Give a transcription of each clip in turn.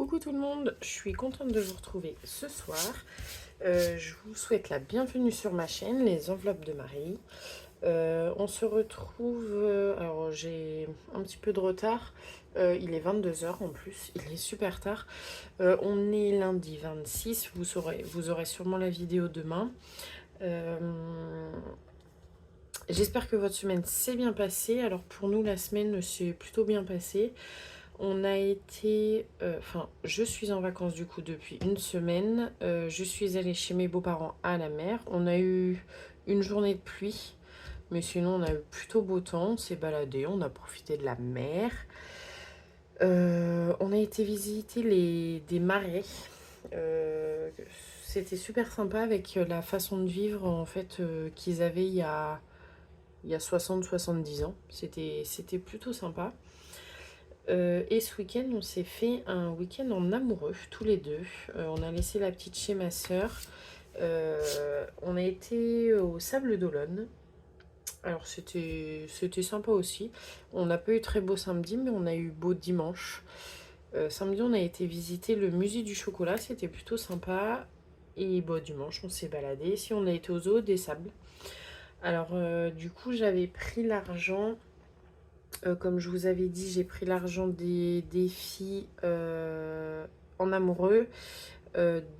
Coucou tout le monde, je suis contente de vous retrouver ce soir. Je vous souhaite la bienvenue sur ma chaîne, les enveloppes de Marie. On se retrouve, alors j'ai un petit peu de retard, il est 22 h en plus, il est super tard. On est lundi 26, vous aurez sûrement la vidéo demain. J'espère que votre semaine s'est bien passée. Alors pour nous, la semaine s'est plutôt bien passée. On a été... je suis en vacances du coup depuis une semaine. Je suis allée chez mes beaux-parents à la mer. On a eu une journée de pluie. Mais sinon, on a eu plutôt beau temps. On s'est baladé, on a profité de la mer. On a été visiter des marais. C'était super sympa avec la façon de vivre en fait qu'ils avaient il y a 60-70 ans. C'était plutôt sympa. Et ce week-end, on s'est fait un week-end en amoureux, tous les deux. On a laissé la petite chez ma sœur. On a été au Sable d'Olonne. Alors c'était sympa aussi. On n'a pas eu très beau samedi, mais on a eu beau dimanche. Samedi, on a été visiter le musée du chocolat. C'était plutôt sympa. Et bon, dimanche, on s'est baladé. Si on a été au zoo des Sables. Alors du coup, j'avais pris l'argent... comme je vous avais dit, j'ai pris l'argent des défis en amoureux,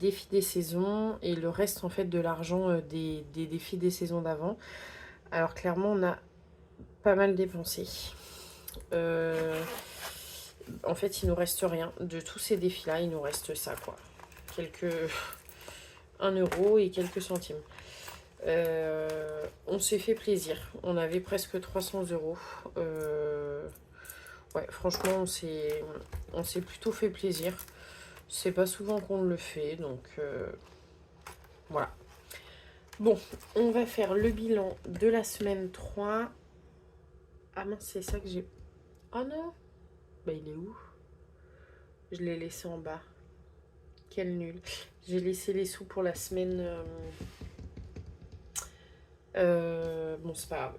défis des saisons et le reste en fait de l'argent des défis des saisons d'avant. Alors clairement, on a pas mal dépensé. En fait, il nous reste rien. De tous ces défis-là, il nous reste ça, quoi. Quelques... 1 € et quelques centimes. On s'est fait plaisir. On avait presque 300 €. Ouais, franchement, on s'est plutôt fait plaisir. C'est pas souvent qu'on le fait, donc voilà. Bon, on va faire le bilan de la semaine 3. Ah mince, c'est ça que j'ai... Oh non. Bah il est où? Je l'ai laissé en bas. Quel nul. J'ai laissé les sous pour la semaine... bon, c'est pas grave.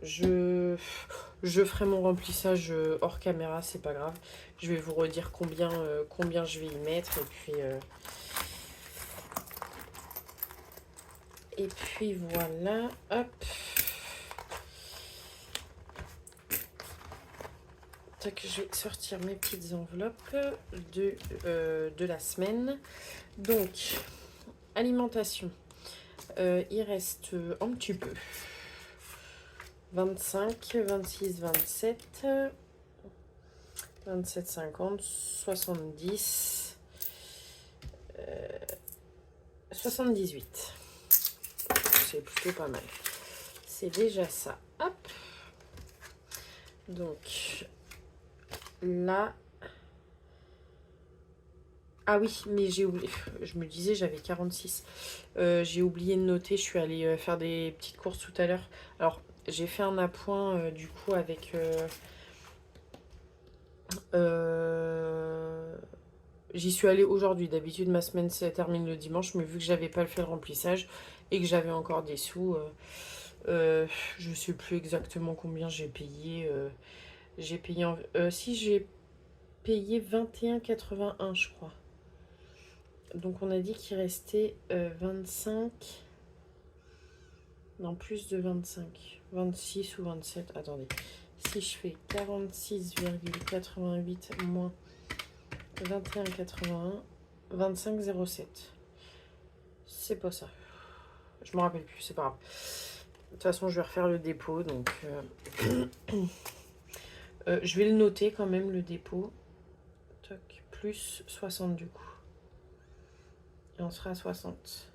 Je ferai mon remplissage hors caméra, c'est pas grave. Je vais vous redire combien je vais y mettre. Et puis voilà. Hop. Tac, je vais sortir mes petites enveloppes de la semaine. Donc, alimentation. Il reste un petit peu. 25, 26, 27, 27, 50, 70, 78. C'est plutôt pas mal. C'est déjà ça. Hop. Donc, là... Ah oui, mais j'ai oublié... Je me disais, j'avais 46. J'ai oublié de noter. Je suis allée faire des petites courses tout à l'heure. Alors, j'ai fait un appoint, du coup, avec... J'y suis allée aujourd'hui. D'habitude, ma semaine se termine le dimanche. Mais vu que j'avais pas fait le remplissage et que j'avais encore des sous... je sais plus exactement combien j'ai payé. J'ai payé... si, j'ai payé 21,81, je crois. Donc on a dit qu'il restait 25... Non, plus de 25. 26 ou 27. Attendez. Si je fais 46,88 moins 21,81, 25,07. C'est pas ça. Je me rappelle plus, c'est pas grave. De toute façon, je vais refaire le dépôt, donc... je vais le noter quand même, le dépôt. Toc, plus 60 du coup. Et on sera à 60.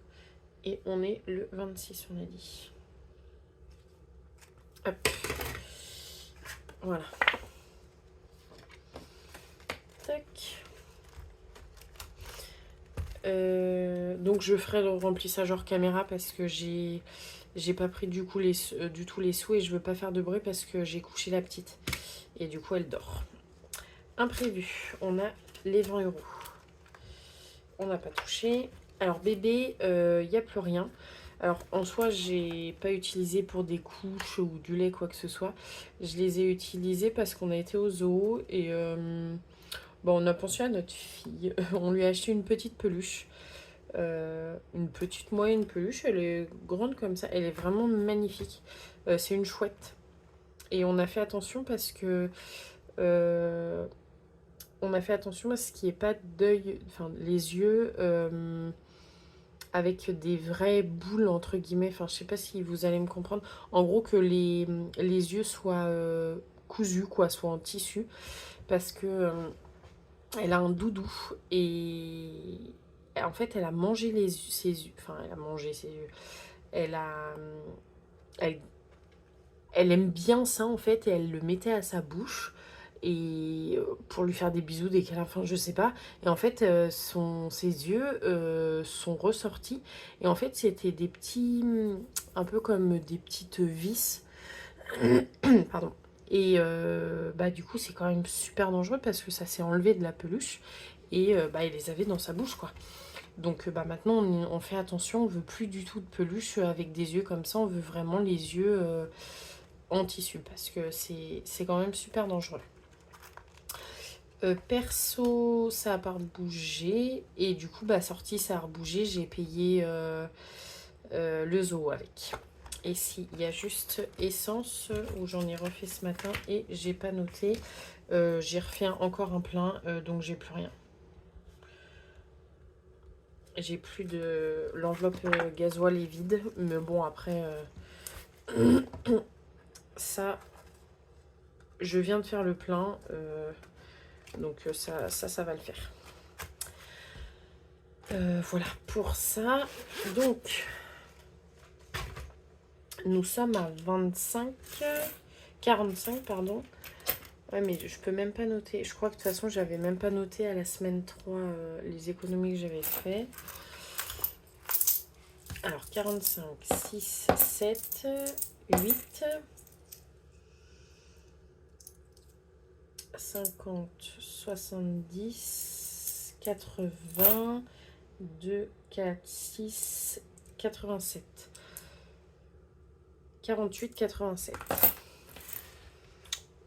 Et on est le 26, on a dit. Hop. Voilà. Tac. Donc je ferai le remplissage hors caméra parce que j'ai pas pris du coup du tout les sous et je veux pas faire de bruit parce que j'ai couché la petite. Et du coup elle dort. Imprévu, on a les 20 €. On n'a pas touché. Alors bébé, il n'y a plus rien. Alors en soi, j'ai pas utilisé pour des couches ou du lait, quoi que ce soit. Je les ai utilisés parce qu'on a été au zoo et Bon, on a pensé à notre fille. On lui a acheté une petite peluche. Une petite moyenne peluche. Elle est grande comme ça. Elle est vraiment magnifique. C'est une chouette. Et on a fait attention parce que... on a fait attention à ce qu'il n'y ait pas d'œil... Enfin, les yeux... avec des vraies boules, entre guillemets. Enfin, je sais pas si vous allez me comprendre. En gros, que les yeux soient cousus, quoi, soient en tissu. Parce que elle a un doudou. Et en fait, elle a mangé ses yeux. Enfin, elle a mangé ses yeux. Elle a... Elle, elle aime bien ça, en fait. Et elle le mettait à sa bouche. Et pour lui faire des bisous dès qu'elle a faim, je sais pas. Et en fait, ses yeux sont ressortis. Et en fait, c'était des petits, un peu comme des petites vis. Pardon. Et bah du coup, c'est quand même super dangereux parce que ça s'est enlevé de la peluche. Et bah, il les avait dans sa bouche, quoi. Donc bah maintenant, on fait attention. On veut plus du tout de peluche avec des yeux comme ça. On veut vraiment les yeux en tissu parce que c'est quand même super dangereux. Perso, ça a pas bougé. Et du coup, bah, sortie, ça a rebougé. J'ai payé le zoo avec. Et si, il y a juste essence où j'en ai refait ce matin et j'ai pas noté. J'ai refait encore un plein, donc j'ai plus rien. J'ai plus de... L'enveloppe gasoil est vide. Mais bon, après, ça, je viens de faire le plein. Donc ça va le faire. Voilà pour ça. Donc, nous sommes à 45, pardon. Ouais, mais je peux même pas noter. Je crois que de toute façon, j'avais même pas noté à la semaine 3 les économies que j'avais fait. Alors, 45, 6, 7, 8, 50, 70, 80, 2, 4, 6, 87. 48, 87.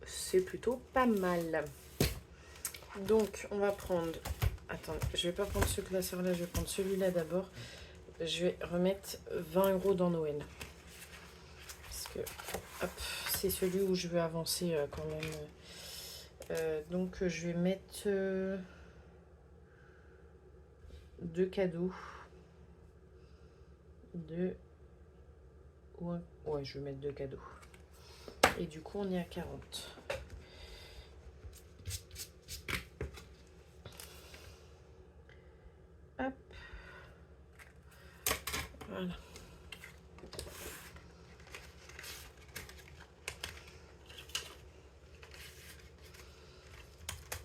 C'est plutôt pas mal. Donc, on va prendre... Attends, je vais pas prendre ce classeur-là, je vais prendre celui-là d'abord. Je vais remettre 20 € dans Noël. Parce que, hop, c'est celui où je veux avancer quand même. Donc, je vais mettre 2 cadeaux. Ouais, je vais mettre 2 cadeaux. Et du coup, on est à 40. Hop. Voilà.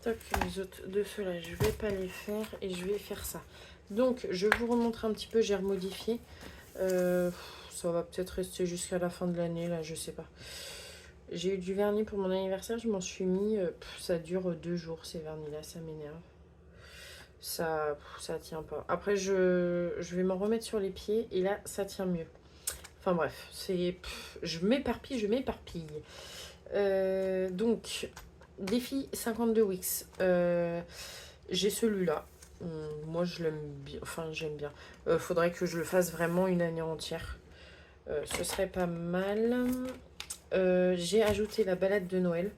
Toc, les autres de ceux-là, je vais pas les faire et je vais faire ça. Donc, je vous remontre un petit peu, j'ai remodifié. Ça va peut-être rester jusqu'à la fin de l'année, là, je sais pas. J'ai eu du vernis pour mon anniversaire, je m'en suis mis. Ça dure 2 jours, ces vernis-là, ça m'énerve. Ça tient pas. Après, je vais m'en remettre sur les pieds et là, ça tient mieux. Enfin bref, je m'éparpille. Donc, défi 52 Wix. J'ai celui-là. Moi, je l'aime bien. Enfin, j'aime bien. Faudrait que je le fasse vraiment une année entière. Ce serait pas mal. J'ai ajouté la balade de Noël.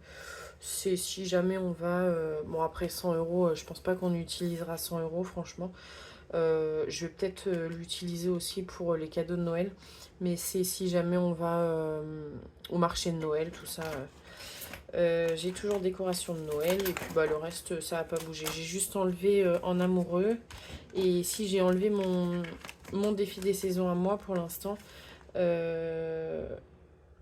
C'est si jamais on va... bon, après 100 €, je pense pas qu'on utilisera 100 € franchement. Je vais peut-être l'utiliser aussi pour les cadeaux de Noël. Mais c'est si jamais on va au marché de Noël, tout ça. J'ai toujours décoration de Noël. Et puis bah, le reste, ça n'a pas bougé. J'ai juste enlevé en amoureux. Et si j'ai enlevé mon défi des saisons à moi pour l'instant.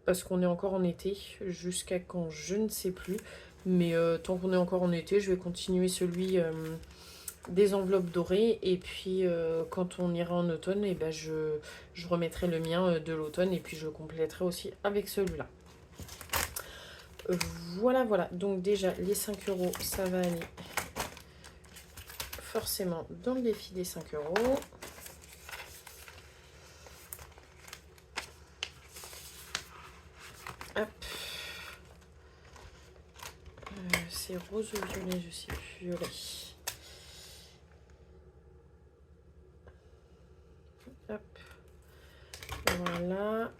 Parce qu'on est encore en été. Jusqu'à quand, je ne sais plus. Mais tant qu'on est encore en été, je vais continuer celui des enveloppes dorées. Et puis quand on ira en automne, et ben, je remettrai le mien de l'automne. Et puis je compléterai aussi avec celui-là. Voilà. Donc déjà, les 5 €, ça va aller forcément dans le défi des 5 €. Hop. c'est rose ou violet, je sais plus. Violet. Hop. Voilà.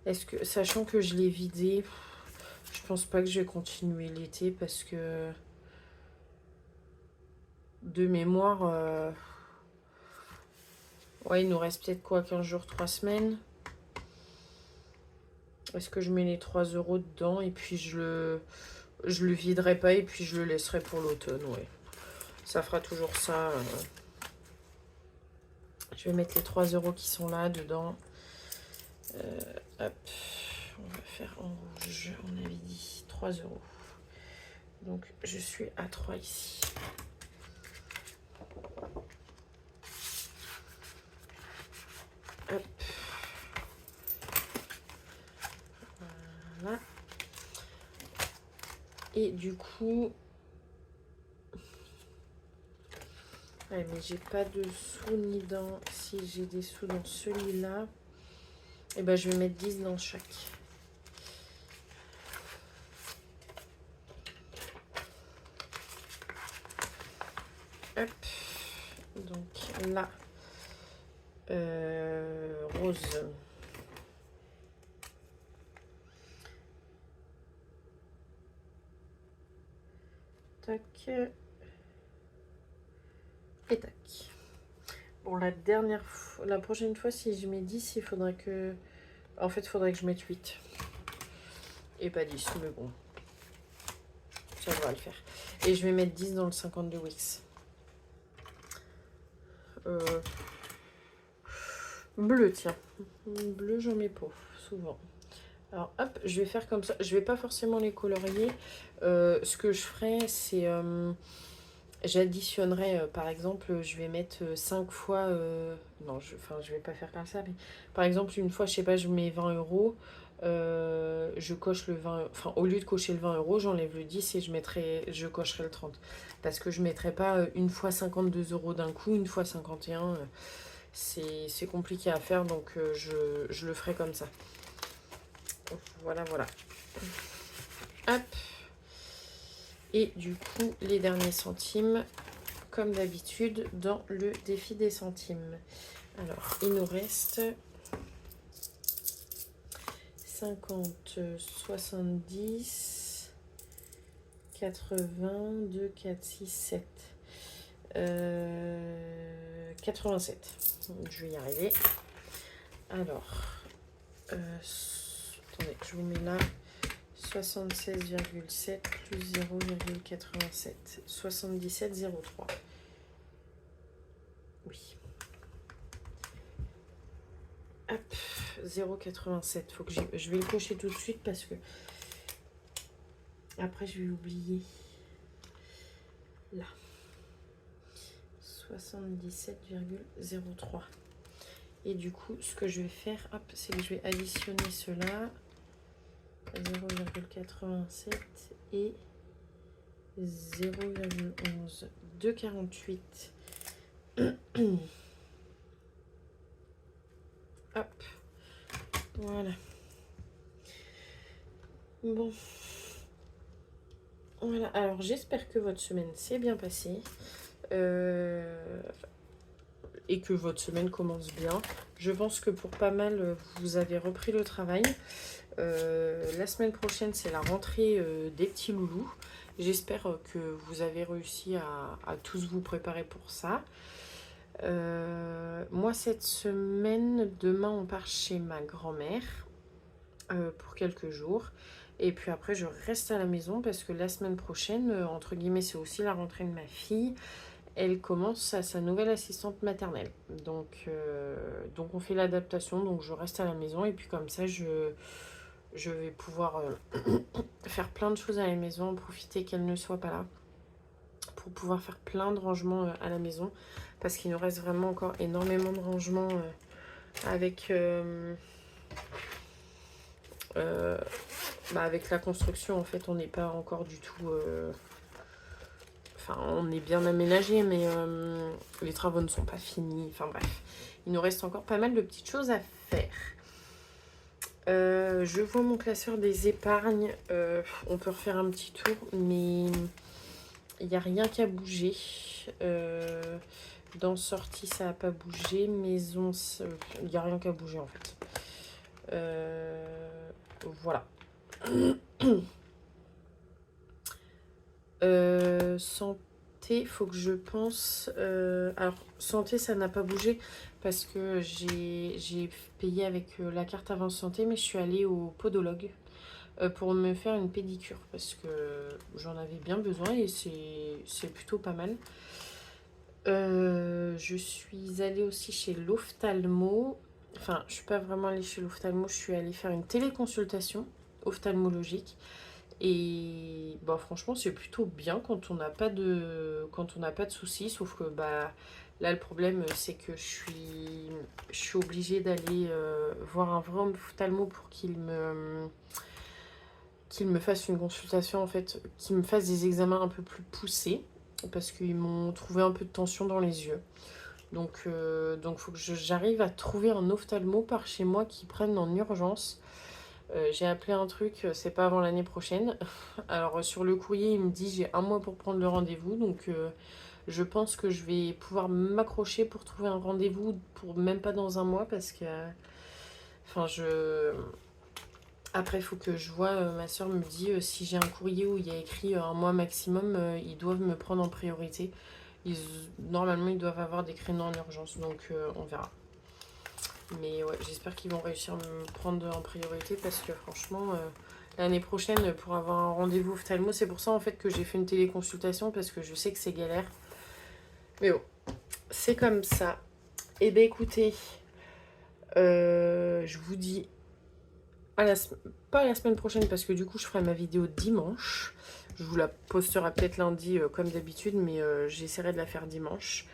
Est-ce que, sachant que je l'ai vidé, je pense pas que je vais continuer l'été parce que de mémoire, ouais, il nous reste peut-être quoi, 15 jours, 3 semaines. Est-ce que je mets les 3 € dedans et puis je le viderai pas et puis je le laisserai pour l'automne, ouais. Ça fera toujours ça. Je vais mettre les 3 € qui sont là dedans. Hop, on va faire en rouge, on avait dit 3 €. Donc je suis à 3 ici. Hop. Voilà. Et du coup... Ouais, mais j'ai pas de sous ni dans... Si j'ai des sous dans celui-là, et ben je vais mettre 10 dans chaque. Hop. Donc là, rose. Tac. Et tac. Bon, la prochaine fois, si je mets 10, il faudrait que... En fait, il faudrait que je mette 8. Et pas 10, mais bon. Ça devrait le faire. Et je vais mettre 10 dans le 52 Wix. Bleu, tiens. Bleu, j'en mets pas, souvent. Alors, hop, je vais faire comme ça. Je vais pas forcément les colorier. Ce que je ferai, c'est... j'additionnerai, par exemple, je vais mettre 5 fois... non, je vais pas faire comme ça. Mais, par exemple, une fois, je sais pas, je mets 20 €. Je coche le 20... Enfin, au lieu de cocher le 20 €, j'enlève le 10 et je cocherai le 30. Parce que je mettrai pas une fois 52 € d'un coup, une fois 51. C'est compliqué à faire, donc je le ferai comme ça. Voilà, voilà. Hop. Et du coup, les derniers centimes, comme d'habitude, dans le défi des centimes. Alors, il nous reste 50, 70, 80, 2, 4, 6, 7. 87. Je vais y arriver. Alors, attendez, je vous mets là 76,7 plus 0,87. 77,03. Oui. Hop, 0,87. Faut que je vais le cocher tout de suite parce que après je vais oublier. Là. 77,03. Et du coup, ce que je vais faire, hop, c'est que je vais additionner cela. 0,87 et 0,11. 2,48. Hop. Voilà. Bon. Voilà. Alors, j'espère que votre semaine s'est bien passée. Et que votre semaine commence bien. Je pense que pour pas mal, vous avez repris le travail. La semaine prochaine, c'est la rentrée des petits loulous. J'espère que vous avez réussi à tous vous préparer pour ça. Moi, cette semaine, demain, on part chez ma grand-mère pour quelques jours. Et puis après, je reste à la maison parce que la semaine prochaine, entre guillemets, c'est aussi la rentrée de ma fille. Elle commence à sa nouvelle assistante maternelle. Donc on fait l'adaptation. Donc je reste à la maison. Et puis comme ça, je vais pouvoir faire plein de choses à la maison. Profiter qu'elle ne soit pas là. Pour pouvoir faire plein de rangements à la maison. Parce qu'il nous reste vraiment encore énormément de rangements avec... avec la construction, en fait, on n'est pas encore du tout... Enfin, on est bien aménagé, mais les travaux ne sont pas finis. Enfin bref, il nous reste encore pas mal de petites choses à faire. Je vois mon classeur des épargnes. On peut refaire un petit tour, mais il n'y a rien qu'à bouger. Dans sortie, ça n'a pas bougé. Maison, il n'y a rien qu'à bouger en fait. Voilà. Santé, faut que je pense. Alors, santé, ça n'a pas bougé parce que j'ai payé avec la carte Avance Santé, mais je suis allée au podologue pour me faire une pédicure parce que j'en avais bien besoin et c'est plutôt pas mal. Je suis allée aussi chez l'ophtalmo. Enfin, je suis pas vraiment allée chez l'ophtalmo, je suis allée faire une téléconsultation ophtalmologique. Et bah, franchement, c'est plutôt bien quand on n'a pas de soucis. Sauf que bah, là, le problème, c'est que je suis obligée d'aller voir un vrai ophtalmo pour qu'il me fasse une consultation, en fait, qu'il me fasse des examens un peu plus poussés. Parce qu'ils m'ont trouvé un peu de tension dans les yeux. Donc faut que j'arrive à trouver un ophtalmo par chez moi qui prenne en urgence. J'ai appelé un truc, c'est pas avant l'année prochaine. Alors sur le courrier, il me dit j'ai un mois pour prendre le rendez-vous, donc je pense que je vais pouvoir m'accrocher pour trouver un rendez-vous pour même pas dans un mois parce que, enfin après il faut que je vois. Ma soeur me dit si j'ai un courrier où il y a écrit un mois maximum, ils doivent me prendre en priorité. Ils, Normalement ils doivent avoir des créneaux en urgence, donc on verra. Mais ouais, j'espère qu'ils vont réussir à me prendre en priorité parce que franchement, l'année prochaine, pour avoir un rendez-vous ophtalmo, c'est pour ça en fait que j'ai fait une téléconsultation parce que je sais que c'est galère. Mais bon, c'est comme ça. Et ben écoutez, je vous dis pas la semaine prochaine parce que du coup je ferai ma vidéo dimanche. Je vous la posterai peut-être lundi comme d'habitude, mais j'essaierai de la faire dimanche.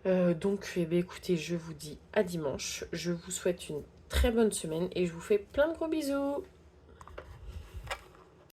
Donc, eh bien, écoutez, je vous dis à dimanche. Je vous souhaite une très bonne semaine et je vous fais plein de gros bisous.